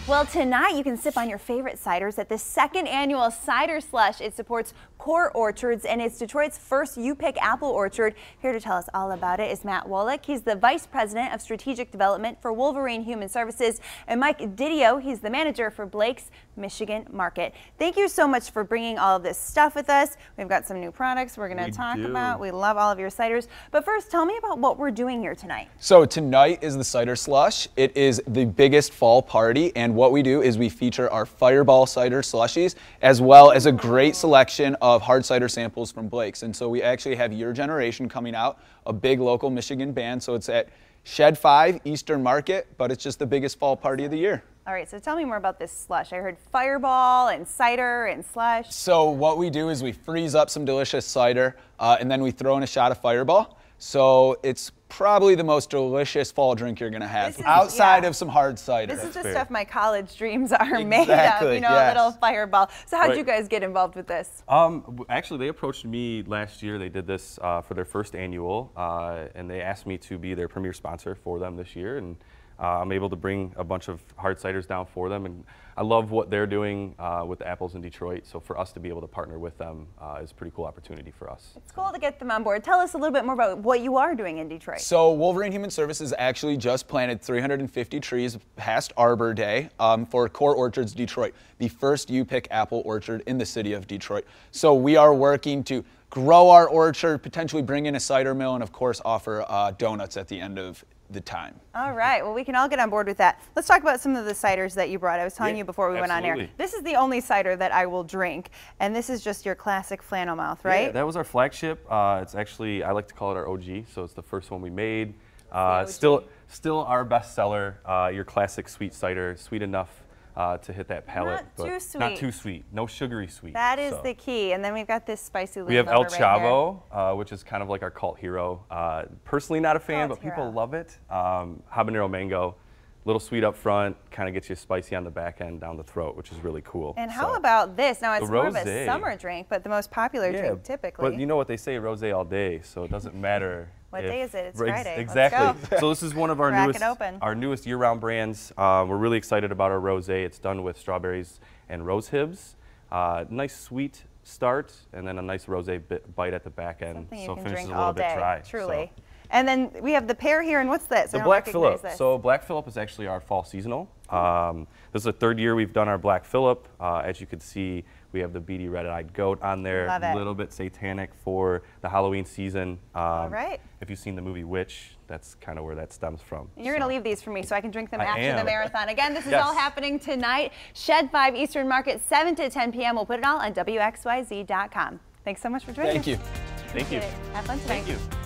Well, tonight you can sip on your favorite ciders at the second annual Cider Slush. It supports core orchards and it's Detroit's first upLynk apple orchard. Here to tell us all about it is Matt Wolick. He's the Vice President of Strategic Development for Wolverine Human Services, and Mike Didio, he's the manager for Blake's Michigan Market. Thank you so much for bringing all of this stuff with us. We've got some new products we're going to talk about. We love all of your ciders. But first, tell me about what we're doing here tonight. So tonight is the Cider Slush. It is the biggest fall party, and what we do is we feature our Fireball cider slushies as well as a great selection of hard cider samples from Blake's. And so we actually have Your Generation coming out, a big local Michigan band. So it's at Shed 5 Eastern Market, but it's just the biggest fall party of the year. All right, so tell me more about this slush. I heard Fireball and cider and slush. So what we do is we freeze up some delicious cider and then we throw in a shot of Fireball. So it's probably the most delicious fall drink you're going to have outside of some hard cider. This is the stuff my college dreams are made of, you know, a little Fireball. So how did you guys get involved with this? Actually, they approached me last year. They did this for their first annual, and they asked me to be their premier sponsor for them this year. And I'm able to bring a bunch of hard ciders down for them, and I love what they're doing with the apples in Detroit. So for us to be able to partner with them is a pretty cool opportunity for us. It's cool to get them on board. Tell us a little bit more about what you are doing in Detroit. So Wolverine Human Services actually just planted 350 trees past Arbor Day for Core Orchards Detroit, the first upLynk apple orchard in the city of Detroit. So we are working to grow our orchard, potentially bring in a cider mill, and of course offer donuts at the end of the time. All right, well, we can all get on board with that. Let's talk about some of the ciders that you brought. I was telling you before we went on air. This is the only cider that I will drink, and this is just your classic flannel mouth, right? Yeah, that was our flagship. It's actually, I like to call it our OG, so it's the first one we made. Still our best seller, your classic sweet cider, sweet enough to hit that palate. Not too sweet. Not too sweet. No sugary sweet. That is the key. And then we've got this spicy little We have El Chavo, which is kind of like our cult hero. Personally not a fan, but people love it. Habanero mango. Little sweet up front, kind of gets you spicy on the back end down the throat, which is really cool. And how about this? Now, it's more of a summer drink, but the most popular drink typically. But you know what they say, rosé all day, so it doesn't matter. What day is it? It's Friday. Exactly. Let's go. So this is one of our newest year-round brands. We're really excited about our rosé. It's done with strawberries and rose hibs. Nice sweet start, and then a nice rosé bite at the back end. Something so you can finishes drink a little all bit day, dry. truly. So. And then we have the pear here, and what's this? The Black Phillip. So Black Phillip is actually our fall seasonal. This is the third year we've done our Black Phillip. As you can see, we have the beady red-eyed goat on there. A little bit satanic for the Halloween season. All right. If you've seen the movie Witch, that's kind of where that stems from. You're going to leave these for me so I can drink them after the marathon. Again, this is all happening tonight. Shed 5 Eastern Market, 7 to 10 p.m. We'll put it all on WXYZ.com. Thanks so much for joining us. Thank you. Thank you. Have fun tonight. Thank you.